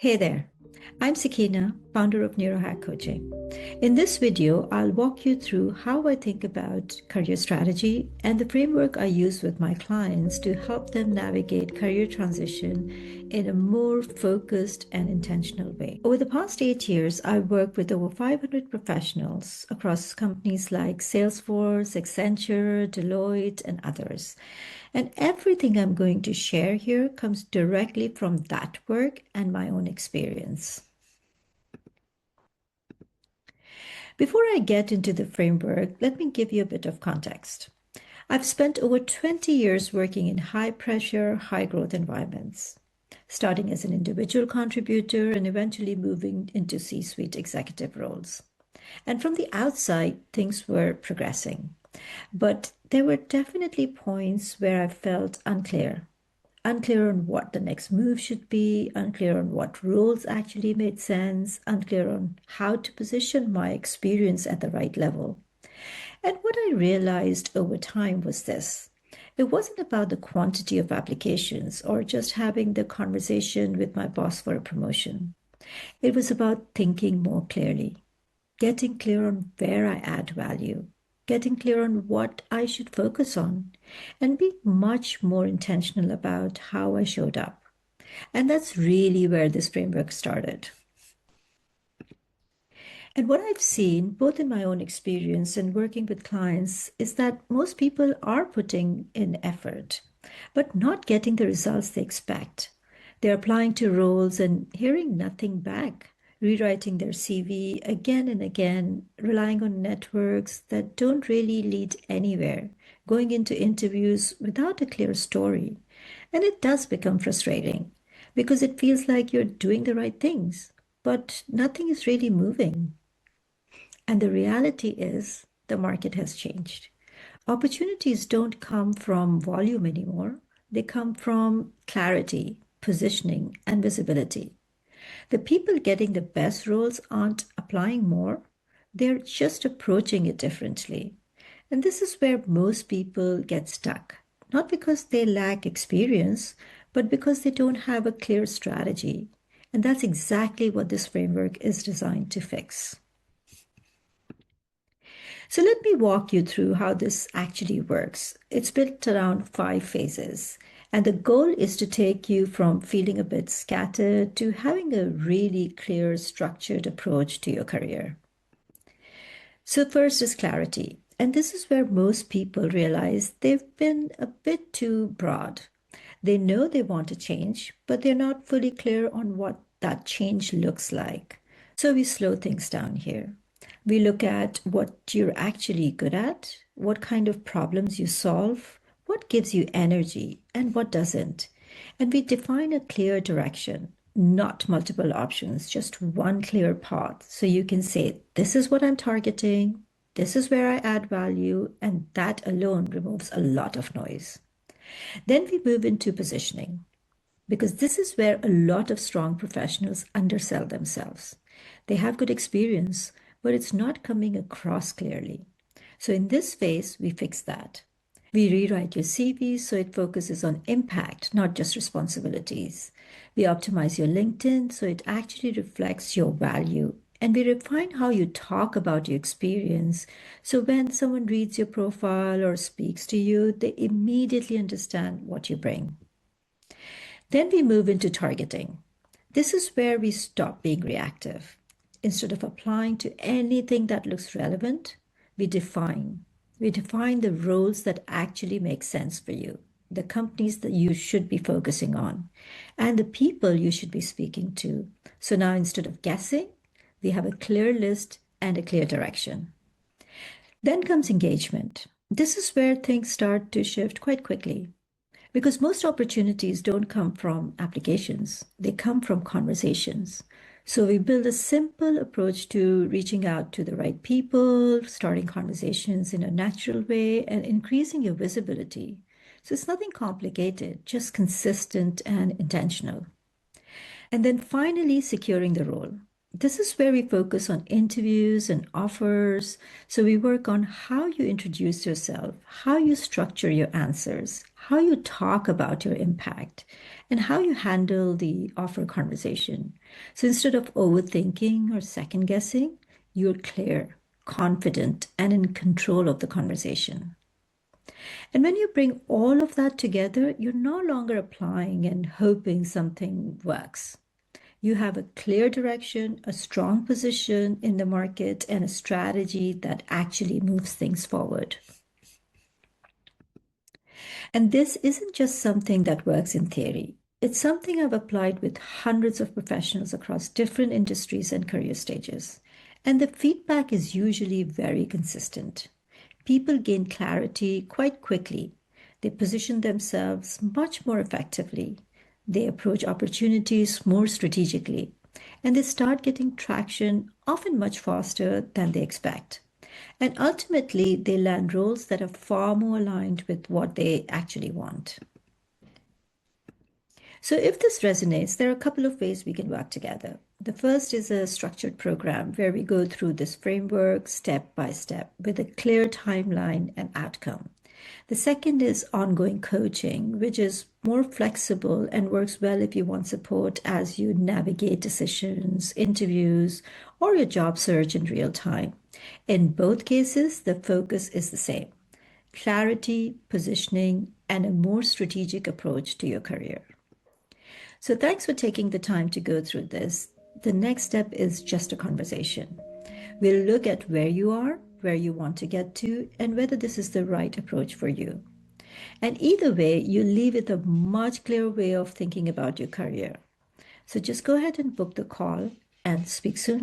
Hey there, I'm Sakina, founder of Neurohack Coaching. In this video, I'll walk you through how I think about career strategy and the framework I use with my clients to help them navigate career transition in a more focused and intentional way. Over the past 8 years, I've worked with over 500 professionals across companies like Salesforce, Accenture, Deloitte, and others. And everything I'm going to share here comes directly from that work and my own experience. Before I get into the framework, let me give you a bit of context. I've spent over 20 years working in high pressure, high growth environments, starting as an individual contributor and eventually moving into C suite executive roles. And from the outside, things were progressing. But there were definitely points where I felt unclear on what the next move should be, unclear on what roles actually made sense, unclear on how to position my experience at the right level. And what I realized over time was this. It wasn't about the quantity of applications or just having the conversation with my boss for a promotion. It was about thinking more clearly, getting clear on where I add value, getting clear on what I should focus on, and being much more intentional about how I showed up. And that's really where this framework started. And what I've seen, both in my own experience and working with clients, is that most people are putting in effort, but not getting the results they expect. They're applying to roles and hearing nothing back, rewriting their CV again and again, relying on networks that don't really lead anywhere, going into interviews without a clear story. And it does become frustrating because it feels like you're doing the right things, but nothing is really moving. And the reality is the market has changed. Opportunities don't come from volume anymore. They come from clarity, positioning, and visibility. The people getting the best roles aren't applying more, they're just approaching it differently. And this is where most people get stuck, not because they lack experience, but because they don't have a clear strategy. And that's exactly what this framework is designed to fix. So let me walk you through how this actually works. It's built around 5 phases, and the goal is to take you from feeling a bit scattered to having a really clear, structured approach to your career. So, first is clarity. And this is where most people realize they've been a bit too broad. They know they want to change, but they're not fully clear on what that change looks like. So we slow things down here. We look at what you're actually good at, what kind of problems you solve, what gives you energy, and what doesn't. And we define a clear direction, not multiple options, just one clear path. So you can say, this is what I'm targeting, this is where I add value, and that alone removes a lot of noise. Then we move into positioning, because this is where a lot of strong professionals undersell themselves. They have good experience, but it's not coming across clearly. So in this phase, we fix that. We rewrite your CV so it focuses on impact, not just responsibilities. We optimize your LinkedIn so it actually reflects your value. And we refine how you talk about your experience. So when someone reads your profile or speaks to you, they immediately understand what you bring. Then we move into targeting. This is where we stop being reactive. Instead of applying to anything that looks relevant, we define. We define the roles that actually make sense for you, the companies that you should be focusing on, and the people you should be speaking to. So now instead of guessing, we have a clear list and a clear direction. Then comes engagement. This is where things start to shift quite quickly. Because most opportunities don't come from applications, they come from conversations. So we build a simple approach to reaching out to the right people, starting conversations in a natural way, and increasing your visibility. So it's nothing complicated, just consistent and intentional. And then finally, securing the role. This is where we focus on interviews and offers. So we work on how you introduce yourself, how you structure your answers, how you talk about your impact, and how you handle the offer conversation. So instead of overthinking or second guessing, you're clear, confident, and in control of the conversation. And when you bring all of that together, you're no longer applying and hoping something works. You have a clear direction, a strong position in the market, and a strategy that actually moves things forward. And this isn't just something that works in theory. It's something I've applied with hundreds of professionals across different industries and career stages. And the feedback is usually very consistent. People gain clarity quite quickly. They position themselves much more effectively. They approach opportunities more strategically. And they start getting traction often much faster than they expect. And ultimately, they land roles that are far more aligned with what they actually want. So, if this resonates, there are a couple of ways we can work together. The first is a structured program where we go through this framework step by step with a clear timeline and outcome. The second is ongoing coaching, which is more flexible and works well if you want support as you navigate decisions, interviews, or your job search in real time. In both cases, the focus is the same: clarity, positioning, and a more strategic approach to your career. So, thanks for taking the time to go through this. The next step is just a conversation. We'll look at where you are, where you want to get to, and whether this is the right approach for you. And either way, you leave with a much clearer way of thinking about your career. So just go ahead and book the call and speak soon.